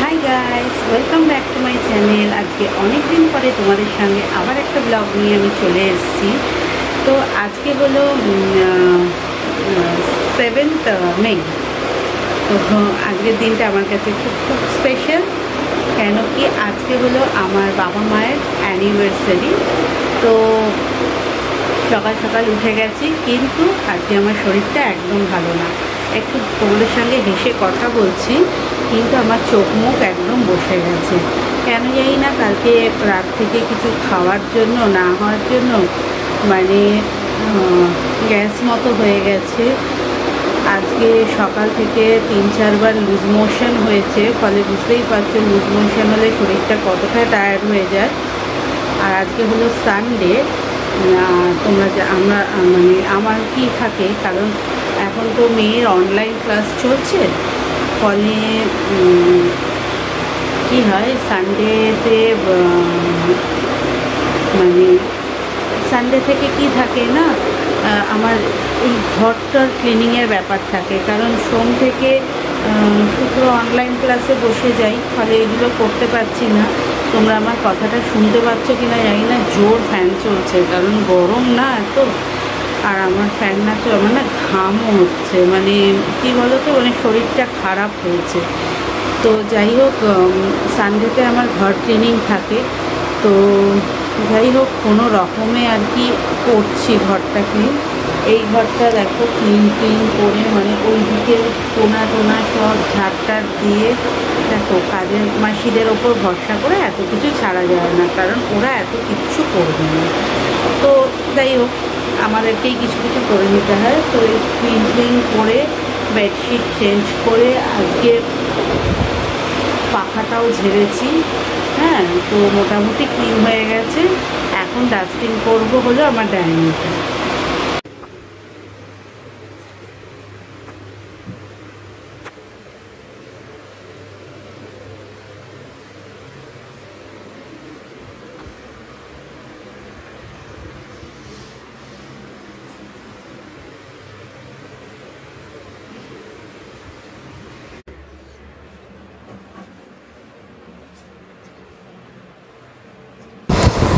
High guys welcome back to my channel. आज के अनेक दिन पर तुम्हारे संगे आबार एक ब्लग नहीं चले एसेছি। तो आज के हलो 7th मे। तो आजकेर दिनटा आमार काछे खूब स्पेशल, केन कि आज के हलो आमार बाबा मायेर एनिभार्सारि। तो सकाल सकाल उठे गेছি, किन्तु आज के आमार शरीरटा एकदम भालो ना। একটু তোমাদের সঙ্গে হেসে কথা বলছি, কিন্তু আমার চোখ মুখ একদম বসে গেছে। কেন জানি না, কালকে রাত থেকে কিছু খাওয়ার জন্য না হওয়ার জন্য মানে গ্যাস মতো হয়ে গেছে। আজকে সকাল থেকে 3-4 বার লুজ মোশন হয়েছে, ফলে বুঝতেই পারছো লুজ মোশন হলে শরীরটা কতটা টায়ার্ড হয়ে যায়। আর আজকে হলো সানডে। তোমরা আমরা মানে আমার কি থাকে, কারণ এখন তো মেয়ের অনলাইন ক্লাস চলছে, ফলে কি হয় সানডেতে মানে সানডে থেকে কি থাকে না, আমার এই ঘরটার ক্লিনিংয়ের ব্যাপার থাকে। কারণ সোম থেকে শুক্র অনলাইন ক্লাসে বসে যাই, ফলে এগুলো করতে পারছি না। তোমরা আমার কথাটা শুনতে পাচ্ছ কি না জানি না, জোর ফ্যান চলছে, কারণ গরম না এত। আর আমার ফ্যান না চলে আমার না ঘামও হচ্ছে, মানে কী বলো তো, মানে শরীরটা খারাপ হয়েছে। তো যাই হোক, সানডেতে আমার ঘর ক্লিনিং থাকে। তো যাই হোক, কোনো রকমে আর কি করছি ঘরটা ক্লিন। এই ঘরটা দেখো ক্লিন করে, মানে ওই দিকে কোনা টোনা সব ঝাড়টার দিয়ে, দেখো কাজের মাসিদের ওপর ভরসা করে এত কিছু ছাড়া যায় না, কারণ ওরা এত কিচ্ছু করবে না। তো যাই হোক, আমাদেরকেই কিছু কিছু করে নিতে হয়। তো এই ক্লিন করে বেডশিট চেঞ্জ করে আজকে পাখাটাও ঝেড়েছি। হ্যাঁ, তো মোটামুটি ক্লিন হয়ে গেছে। এখন ডাস্টিং করবো হলো আমার ডাইনিংটা।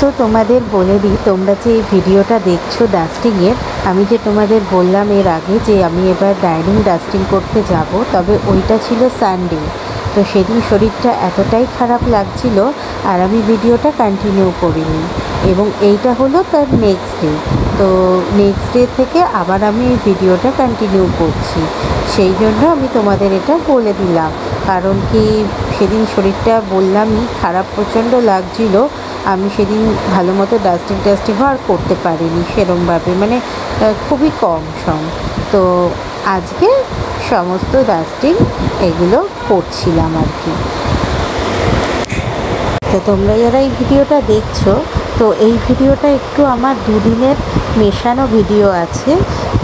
তো তোমাদের বলে দিই, তোমরা যে এই ভিডিওটা দেখছো ডাস্টিংয়ের, আমি যে তোমাদের বললাম এর আগে যে আমি এবার ডাইনিং ডাস্টিং করতে যাব, তবে ওইটা ছিল সানডে। তো সেদিন শরীরটা এতটাই খারাপ লাগছিল আর আমি ভিডিওটা কন্টিনিউ করিনি, এবং এইটা হলো তার নেক্সট ডে। তো নেক্সট ডে থেকে আবার আমি এই ভিডিওটা কন্টিনিউ করছি, সেই জন্য আমি তোমাদের এটা বলে দিলাম। কারণ কি, সেদিন শরীরটা বললামই খারাপ প্রচণ্ড লাগছিল। আমি সেদিন ভালো মতো ডাস্টিংও আর করতে পারিনি সেরমভাবে, মানে খুবই কম সম। তো আজকে সমস্ত ডাস্টিং এগুলো করছিলাম আর কি। তো তোমরা যারা এই ভিডিওটা দেখছো, তো এই ভিডিওটা একটু আমার দুদিনের মেশানো ভিডিও আছে,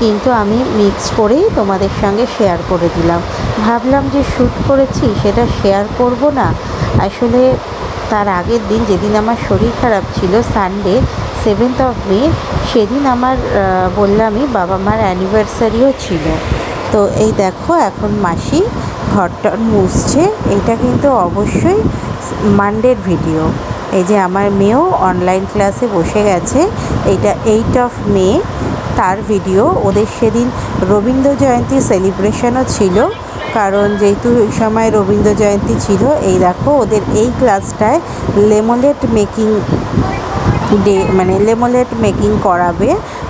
কিন্তু আমি মিক্স করেই তোমাদের সঙ্গে শেয়ার করে দিলাম। ভাবলাম যে শ্যুট করেছি সেটা শেয়ার করব না। আসলে তার আগের দিন, যেদিন আমার শরীর খারাপ ছিল, সানডে 7th মে, সেদিন আমার বললামই বাবা মার অ্যানিভার্সারিও ছিল। তো এই দেখো এখন মাসি ঘরটা মুছছে। এইটা কিন্তু অবশ্যই মানডের ভিডিও। এই যে আমার মেয়েও অনলাইন ক্লাসে বসে গেছে, এইটা 8 মে তার ভিডিও। ওদের সেদিন রবীন্দ্র জয়ন্তী সেলিব্রেশনও ছিল, কারণ যেহেতু এই সময় রবীন্দ্র জয়ন্তী ছিল। এই দেখো ওদের এই ক্লাসটায় লেমনেড মেকিং ডে, মানে লেমনেড মেকিং করাবে,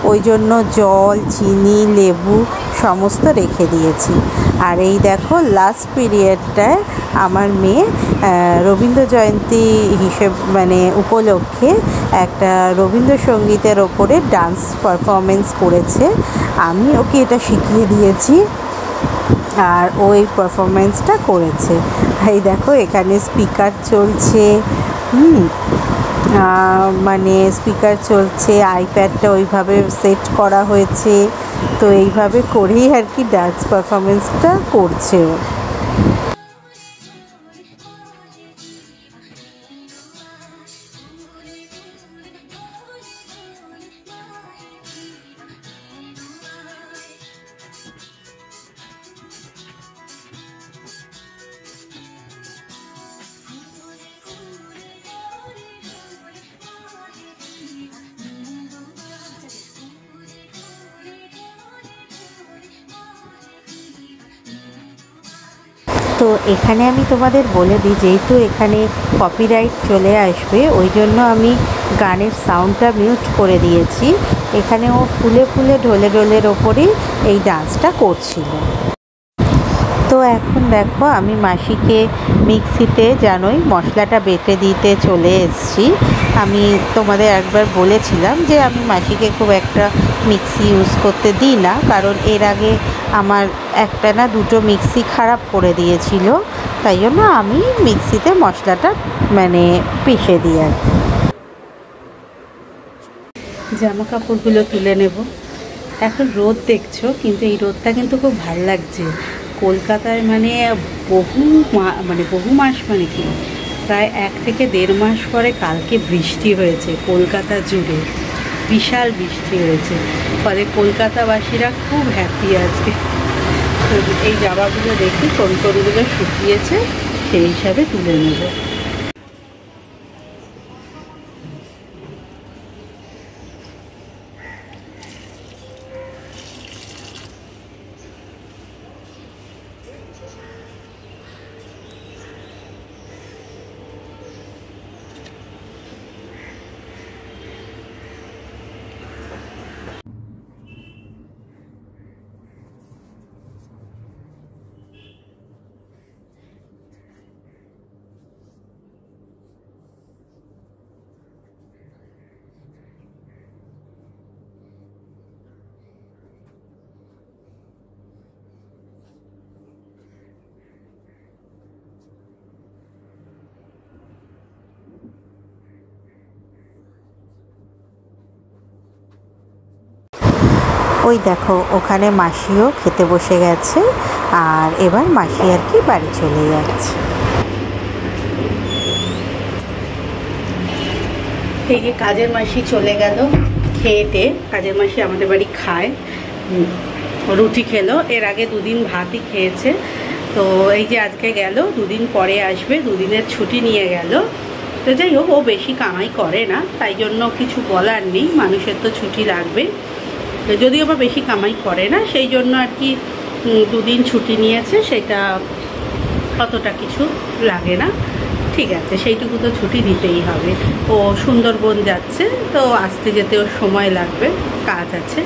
ওই জন্য জল, চিনি, লেবু সমস্ত রেখে দিয়েছি। আর এই দেখো লাস্ট পিরিয়ডটায় আমার মেয়ে রবীন্দ্র জয়ন্তী মানে উপলক্ষে একটা রবীন্দ্রসঙ্গীতের ওপরে ডান্স পারফরমেন্স করেছে। আমি ওকে এটা শিখিয়ে দিয়েছি আর ওই পারফরমেন্সটা করেছে। এই দেখো এখানে স্পিকার চলছে, মানে স্পিকার চলছে, আইপ্যাডটা ওইভাবে সেট করা হয়েছে। তো এইভাবে করেই আর কি ডান্স পারফরমেন্সটা করছে ও। তো এখানে আমি তোমাদের বলে দিই, যেহেতু এখানে কপিরাইট চলে আসবে ওই জন্য আমি গানের সাউন্ডটা মিউট করে দিয়েছি। এখানে ও ফুলে ফুলে ঢলে ঢোলের ওপরেই এই ডান্সটা করছিল। তো এখন দেখো আমি মাসিকে মিক্সিতে জানোই মশলাটা বেটে দিতে চলে এসেছি। আমি তোমাদের একবার বলেছিলাম যে আমি মাসিকে খুব একটা মিক্সি ইউজ করতে দিই না, কারণ এর আগে আমার একটা না দুটো মিক্সি খারাপ করে দিয়েছিল, তাই জন্য আমি মিক্সিতে মশলাটা পিষে দিই আর কি। জামা কাপড়গুলো তুলে নেব। এখন রোদ দেখছো, কিন্তু এই রোদটা কিন্তু খুব ভালো লাগছে। কলকাতায় বহু মাস কি প্রায় 1 থেকে 1.5 মাস পরে কালকে বৃষ্টি হয়েছে কলকাতা জুড়ে, বিশাল বৃষ্টি হয়েছে। ফলে কলকাতাবাসীরা খুব হ্যাপি আজকে। তো এই জামাগুলো দেখি কোন কোনগুলো শুকিয়েছে সেই হিসাবে তুলে নেব। ওই দেখো ওখানে মাসিও খেতে বসে গেছে, আর এবার মাসি আর কি বাড়ি চলে যাচ্ছে। এই যে কাজের মাসি চলে গেল খেয়েতে। কাজের মাসি আমাদের বাড়ি খায়, রুটি খেলো, এর আগে 2 দিন ভাতই খেয়েছে। তো এই যে আজকে গেল, 2 দিন পরে আসবে, 2 দিনের ছুটি নিয়ে গেল। তো যাই হোক, ও বেশি কামাই করে না, তাই জন্য কিছু বলার নেই, মানুষের তো ছুটি লাগবে। যদিও বা বেশি কামাই করে না, সেই জন্য আর কি 2 দিন ছুটি নিয়েছে, সেটা অতটা কিছু লাগে না। ঠিক আছে, সেইটুকু তো ছুটি দিতেই হবে। ও সুন্দরবন যাচ্ছে, তো আসতে যেতেও সময় লাগবে, কাজ আছে।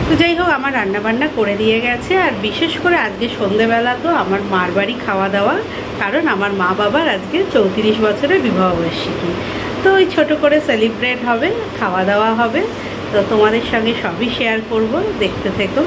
তো যাই হোক, আমার রান্নাবান্না করে দিয়ে গেছে। আর বিশেষ করে আজকে সন্ধেবেলা তো আমার মার বাড়ি খাওয়া দাওয়া, কারণ আমার মা বাবার আজকে 34 বছরের বিবাহবার্ষিকী। তো ওই ছোটো করে সেলিব্রেট হবে, খাওয়া দাওয়া হবে। তো তোমাদের সঙ্গে সবই শেয়ার করব, দেখতে থেকো।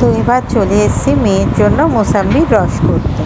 তো এবার চলে এসেছি মেয়ের জন্য মোসাম্বির রস করতে।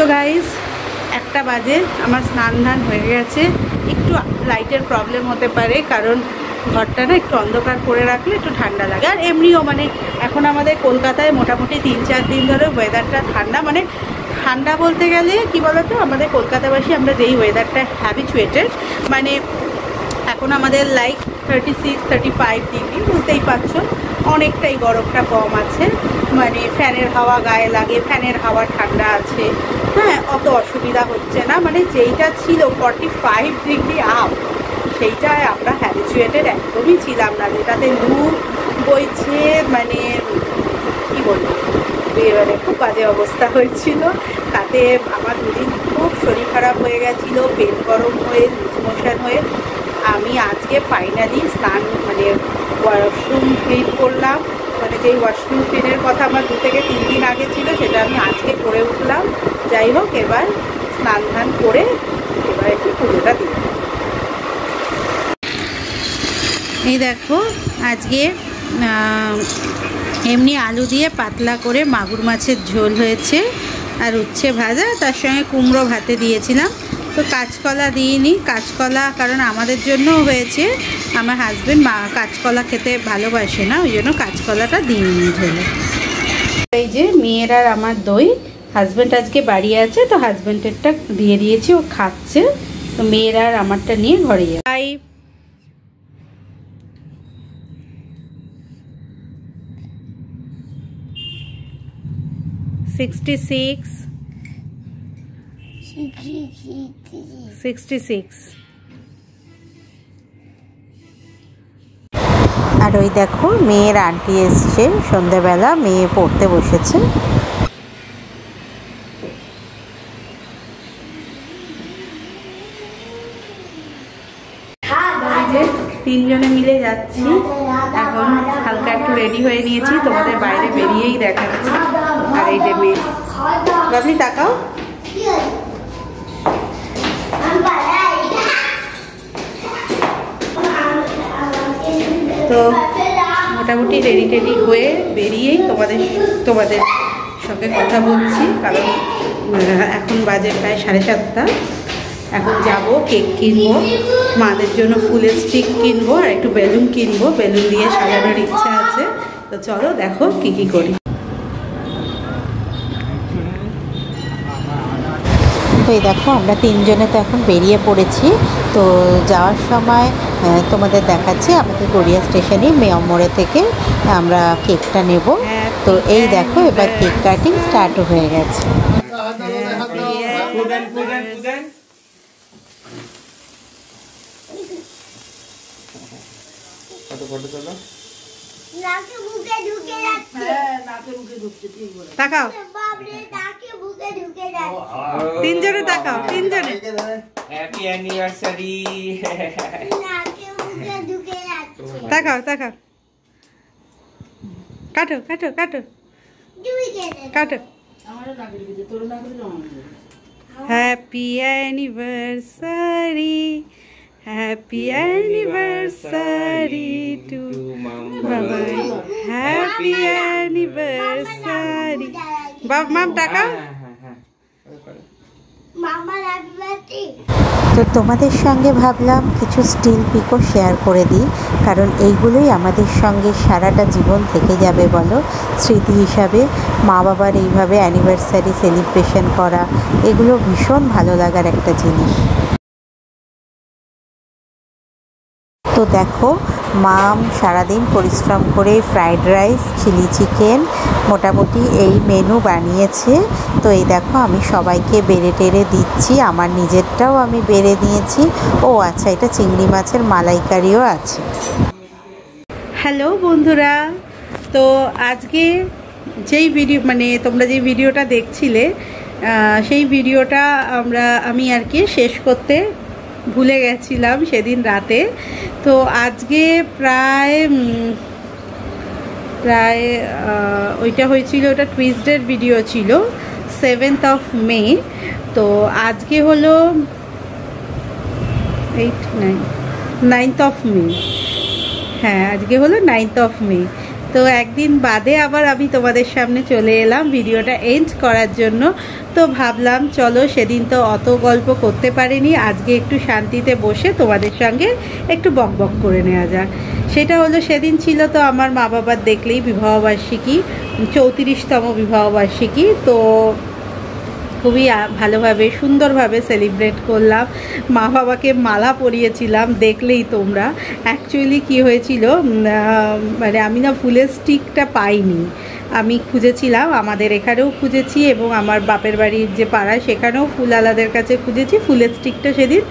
তো গাইস, 1টা বাজে, আমার স্নান ধান হয়ে গেছে। একটু লাইটের প্রবলেম হতে পারে, কারণ ঘরটা না একটু অন্ধকার করে রাখলে একটু ঠান্ডা লাগে। আর এমনিও এখন আমাদের কলকাতায় মোটামুটি 3-4 দিন ধরে ওয়েদারটা ঠান্ডা। ঠান্ডা বলতে গেলে কি বলতো, আমাদের কলকাতাবাসী আমরা যেই ওয়েদারটা হ্যাবিচুয়েটেড, এখন আমাদের লাইক 36-35 ডিগ্রি, বুঝতেই পারছো অনেকটাই গরমটা কম আছে। ফ্যানের হাওয়া গায়ে লাগে, ফ্যানের হাওয়া ঠান্ডা আছে, হ্যাঁ, অত অসুবিধা হচ্ছে না। যেইটা ছিল 45 ডিগ্রি আপ, সেইটায় আমরা হ্যাবিচুয়েটেড একদমই ছিলাম না, যেটাতে লু বইছে, কি বলবো, এবারে খুব বাজে অবস্থা হয়েছিল। তাতে আমার দুদিন খুব শরীর খারাপ হয়ে গেছিলো, পেট গরম হয়ে লুজ মোশন হয়ে। আমি আজকে ফাইনালি স্নান মানে ওয়াশরুম ক্লিন করলাম, মানে যেই ওয়াশরুম ক্লিনের কথা আমার 2 থেকে 3 দিন আগে ছিল সেটা আমি আজকে করে উঠলাম। যাই হোক, এবার স্নান ধান করে এবার একটু পুজোটা দিই। এই দেখো, আজকে এমনি আলু দিয়ে পাতলা করে মাগুর মাছের ঝোল হয়েছে আর উচ্ছে ভাজা, তার সঙ্গে কুমড়ো ভাতে দিয়েছিলাম। তো কাঁচকলা দিইনি, কাঁচকলা কারণ আমাদের জন্যও হয়েছে, আমার হাজব্যান্ড কাঁচকলা খেতে ভালোবাসে না, ওই জন্য কাঁচকলাটা দিইনি ঝোলে। এই যে মেয়ের আর আমার দই, হাজব্যান্ড আজকে বাড়ি আছে তো হাজব্যান্ডেরটা দিয়ে দিয়েছি, ও খাচ্ছে। তো মেয়ের আর আমারটা নিয়ে ঘরে যাই। 66 66। আর ওই দেখো মেয়ের আন্টি এসছে সন্ধ্যাবেলা, মেয়ে পড়তে বসেছে। তিনজনে মিলে যাচ্ছি এখন, হালকা একটু রেডি হয়ে নিয়েছি, তোমাদের বাইরে বেরিয়েই দেখাচ্ছি। আর এই যে মেয়ে, বাবলি তাকাও। তো মোটামুটি রেডি টেডি হয়ে বেরিয়েই তোমাদের সঙ্গে কথা বলছি, কারণ এখন বাজে প্রায় 7:30। এখন যাব, কেক কিনবো, মাদের জন্য ফুলের স্টিক কিনবো আর একটু বেলুন কিনবো, বেলুন দিয়ে সাজানোর ইচ্ছা আছে। তো চলো দেখো কি কি করি। তো এই দেখো আমরা তিনজনে তো এখন বেরিয়ে পড়েছি। তো যাওয়ার সময় তোমাদের দেখাচ্ছি আমাদের গড়িয়া স্টেশনে মেয়র মোড়ে থেকে আমরা কেকটা নেব। তো এই দেখো এবার কেক কাটিং স্টার্ট হয়ে গেছে। তাকাও, তিনজনে তাকাও, তিনজনে। Happy anniversary. তাকাও তাকাও, কাটো কাটো কাটো কাটো। Happy anniversary, happy anniversary two বাবা, হ্যাপি অ্যানিভার্সারি। বাপ মাম টাকা। তো তোমাদের সঙ্গে ভাবলাম কিছু স্টিল পিকও শেয়ার করে দিই, কারণ এইগুলোই আমাদের সঙ্গে সারাটা জীবন থেকে যাবে বলো, স্মৃতি হিসাবে। মা বাবার এইভাবে অ্যানিভার্সারি সেলিব্রেশন করা, এগুলো ভীষণ ভালো লাগার একটা জিনিস। তো দেখো মাম সারাদিন পরিশ্রম করে ফ্রাইড রাইস, চিলি চিকেন মোটামুটি এই মেনু বানিয়েছে। তো এই দেখো আমি সবাইকে বেড়ে টেড়ে দিচ্ছি, আমার নিজেরটাও আমি বেড়ে নিয়েছি। ও আচ্ছা, এটা চিংড়ি মাছের মালাইকারিও আছে। হ্যালো বন্ধুরা, তো আজকে যেই ভিডিও মানে তোমরা যে ভিডিওটা দেখছিলে সেই ভিডিওটা আমি আর কি শেষ করতে ভুলে গেছিলাম সেদিন রাতে। তো আজকে প্রায় ওইটা হয়েছিল, ওটা টুইসডের ভিডিও ছিল, 7th of May। তো আজকে হলো 9th of May। হ্যাঁ, আজকে হলো 9th of May। তো একদিন বাদে আবার আমি তোমাদের সামনে চলে এলাম ভিডিওটা এন্ড করার জন্য। তো ভাবলাম চলো, সেদিন তো অত গল্প করতে পারিনি, আজকে একটু শান্তিতে বসে তোমাদের সঙ্গে একটু বকবক করে নেওয়া যাক। সেটা হলো সেদিন ছিল তো আমার মা বাবার দেখলেই বিবাহবার্ষিকী, 34তম বিবাহবার্ষিকী। তো খুবই ভালোভাবে সুন্দরভাবে সেলিব্রেট করলাম, মা বাবাকে মালা পরিয়েছিলাম, দেখলেই তোমরা। অ্যাকচুয়ালি কি হয়েছিল, মানে আমি না ফুলের স্টিকটা পাইনি, আমি খুঁজেছিলাম, আমাদের এখানেও খুঁজেছি এবং আমার বাপের বাড়ির যে পাড়া সেখানেও ফুল আলাদের কাছে খুঁজেছি, ফুলের স্টিকটা সেদিন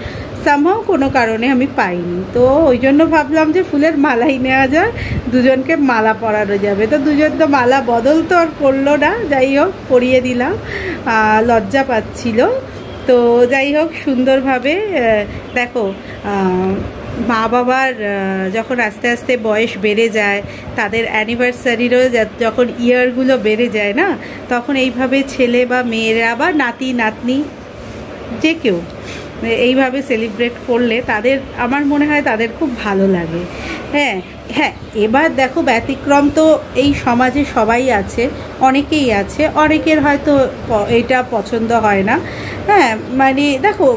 সামহাও কোনো কারণে আমি পাইনি। তো ওই জন্য ভাবলাম যে ফুলের মালাই নেওয়া যায়, দুজনকে মালা পরানো যাবে। তো দুজন তো মালা বদল তো আর করলো না, যাই হোক পরিয়ে দিলাম, লজ্জা পাচ্ছিল। তো যাই হোক সুন্দরভাবে দেখো, মা বাবার যখন আস্তে আস্তে বয়স বেড়ে যায়, তাদের অ্যানিভার্সারিরও যখন ইয়ারগুলো বেড়ে যায় না, তখন এইভাবে ছেলে বা মেয়েরা বা নাতি নাতনি যে কেউ এইভাবে সেলিব্রেট করলে তাদের, আমার মনে হয় তাদের খুব ভালো লাগে। হ্যাঁ হ্যাঁ, এবার দেখো ব্যতিক্রম তো এই সমাজে সবাই আছে, অনেকেই আছে, অনেকের হয়তো এটা পছন্দ হয় না। হ্যাঁ মানে দেখো,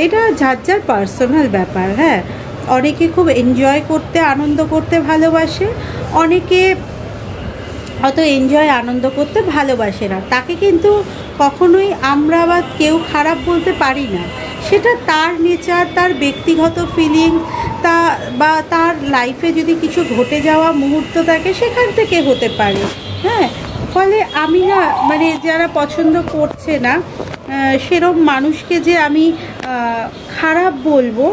এটা যার যার পার্সোনাল ব্যাপার। হ্যাঁ, অনেকে খুব এনজয় করতে, আনন্দ করতে ভালোবাসে, অনেকে অত এনজয় আনন্দ করতে ভালোবাসে না। তাকে কিন্তু কখনোই আমরা বা কেউ খারাপ বলতে পারি না। সেটা তার নেচার, তার ব্যক্তিগত ফিলিং, তা বা তার লাইফে যদি কিছু ঘটে যাওয়া মুহূর্ত থাকে সেখান থেকে হতে পারে। হ্যাঁ, ফলে আমি না মানে যারা পছন্দ করছে না সেরকম মানুষকে যে আমি খারাপ বলবো,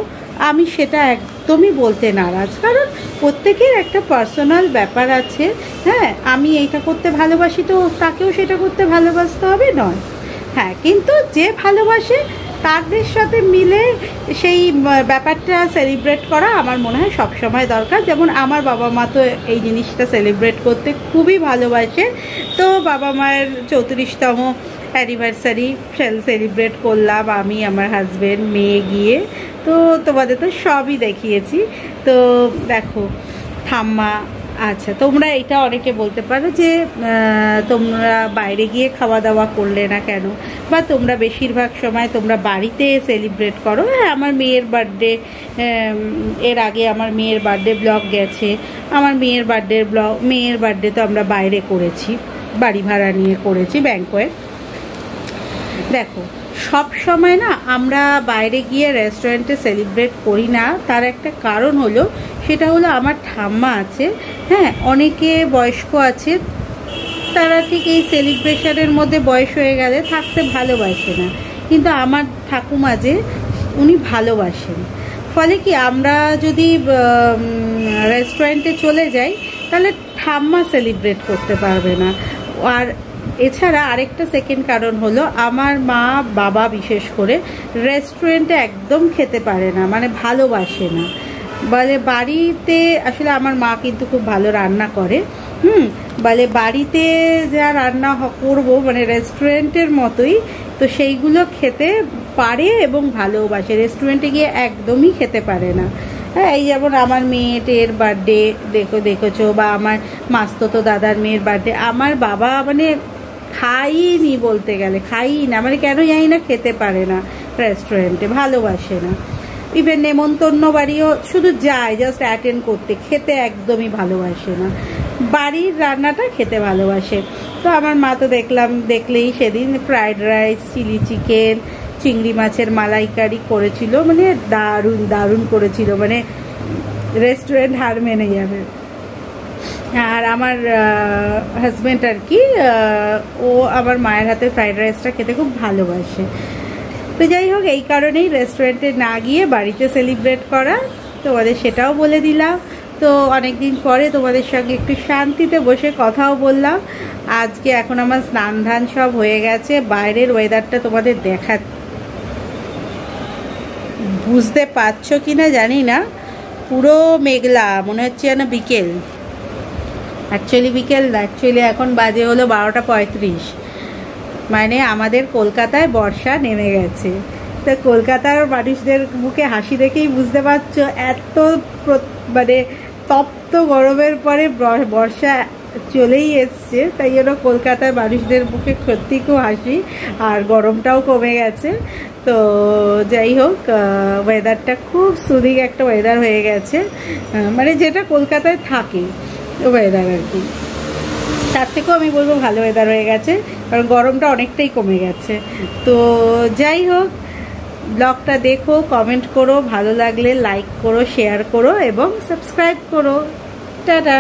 আমি সেটা একদমই বলতে নারাজ। কারণ প্রত্যেকের একটা পার্সোনাল ব্যাপার আছে। হ্যাঁ, আমি এইটা করতে ভালোবাসি তো তাকেও সেটা করতে ভালোবাসতে হবে নয়। হ্যাঁ, কিন্তু যে ভালোবাসে তাদের সাথে মিলে সেই ব্যাপারটা সেলিব্রেট করা আমার মনে হয় সবসময় দরকার। যেমন আমার বাবা মা তো এই জিনিসটা সেলিব্রেট করতে খুবই ভালোবাসে। তো বাবা মায়ের 34তম অ্যানিভার্সারি সেলিব্রেট করলাম আমি, আমার হাজব্যান্ড, মেয়ে গিয়ে। তো তোমাদের তো সবই দেখিয়েছি। তো দেখো ঠাম্মা, আচ্ছা তোমরা এটা অনেকে বলতে পারো যে তোমরা বাইরে গিয়ে খাওয়া দাওয়া করলে না কেন, বা তোমরা বেশিরভাগ সময় তোমরা বাড়িতে সেলিব্রেট করো। হ্যাঁ, আমার মেয়ের বার্থডে, এর আগে আমার মেয়ের বার্থডে ব্লগ গেছে। আমার মেয়ের বার্থডে তো আমরা বাইরে করেছি, বাড়ি ভাড়া নিয়ে করেছি, ব্যাংকোয়েট। দেখো সব সময় না আমরা বাইরে গিয়ে রেস্টুরেন্টে সেলিব্রেট করি না, তার একটা কারণ হলো, সেটা হলো আমার ঠাম্মা আছে। হ্যাঁ, অনেকে বয়স্ক আছে, তারা ঠিক এই সেলিব্রেশনের মধ্যে বয়স হয়ে গেলে থাকতে ভালোবাসে না। কিন্তু আমার ঠাকুমা যে, উনি ভালোবাসেন। ফলে কি আমরা যদি রেস্টুরেন্টে চলে যাই তাহলে ঠাম্মা সেলিব্রেট করতে পারবে না। আর এছাড়া আরেকটা সেকেন্ড কারণ হলো, আমার মা বাবা বিশেষ করে রেস্টুরেন্টে একদম খেতে পারে না, মানে ভালোবাসে না। বলে বাড়িতে, আসলে আমার মা কিন্তু খুব ভালো রান্না করে। বলে বাড়িতে যা রান্না করবো মানে রেস্টুরেন্টের মতোই, তো সেইগুলো খেতে পারে এবং ভালোবাসে। রেস্টুরেন্টে গিয়ে একদমই খেতে পারে না। হ্যাঁ, এই যেমন আমার মেয়েটের বার্থডে দেখেছো, বা আমার মাস্ততো দাদার মেয়ের বার্থডে, আমার বাবা মানে খাইনি, বলতে গেলে খাই না, মানে কেন জানি না খেতে পারে না রেস্টুরেন্টে, ভালোবাসে না। ইভেন নেমন্তন্ন বাড়িও শুধু যায় জাস্ট অ্যাটেন্ড করতে, খেতে একদমই ভালোবাসে না। বাড়ির রান্নাটা খেতে ভালোবাসে। তো আমার মা তো দেখলেই সেদিন ফ্রাইড রাইস, চিলি চিকেন, চিংড়ি মাছের মালাইকারি করেছিল, মানে দারুণ দারুণ করেছিল, মানে রেস্টুরেন্ট হার মেনে যাবে। আর আমার হাজব্যান্ড আর কি, ও আমার মায়ের হাতে ফ্রাইড রাইসটা খেতে খুব ভালোবাসে। তো যাই হোক, এই কারণেই রেস্টুরেন্টে না গিয়ে বাড়িতে সেলিব্রেট করা, তোমাদের সেটাও বলে দিলাম। তো অনেকদিন পরে তোমাদের সঙ্গে একটু শান্তিতে বসে কথাও বললাম। আজকে এখন আমার স্নান ধান সব হয়ে গেছে। বাইরের ওয়েদারটা তোমাদের বুঝতে পারছো কি না জানি না, পুরো মেঘলা, মনে হচ্ছে যেন বিকেল। অ্যাকচুয়ালি এখন বাজে হলো 12:35। মানে আমাদের কলকাতায় বর্ষা নেমে গেছে। তো কলকাতার মানুষদের মুখে হাসি দেখেই বুঝতে পারছো, এত মানে তপ্ত গরমের পরে বর্ষা চলেই এসছে। তাই জন্য কলকাতার মানুষদের মুখে সত্যি খুব হাসি, আর গরমটাও কমে গেছে। তো যাই হোক, ওয়েদারটা খুব সুদিং একটা ওয়েদার হয়ে গেছে, মানে যেটা কলকাতায় থাকে ওয়েদার আর কি, তার থেকেও আমি বলবো ভালো ওয়েদার হয়ে গেছে, কারণ গরমটা অনেকটাই কমে গেছে। তো যাই হোক, ব্লগটা দেখো, কমেন্ট করো, ভালো লাগলে লাইক করো, শেয়ার করো এবং সাবস্ক্রাইব করো। টাটা।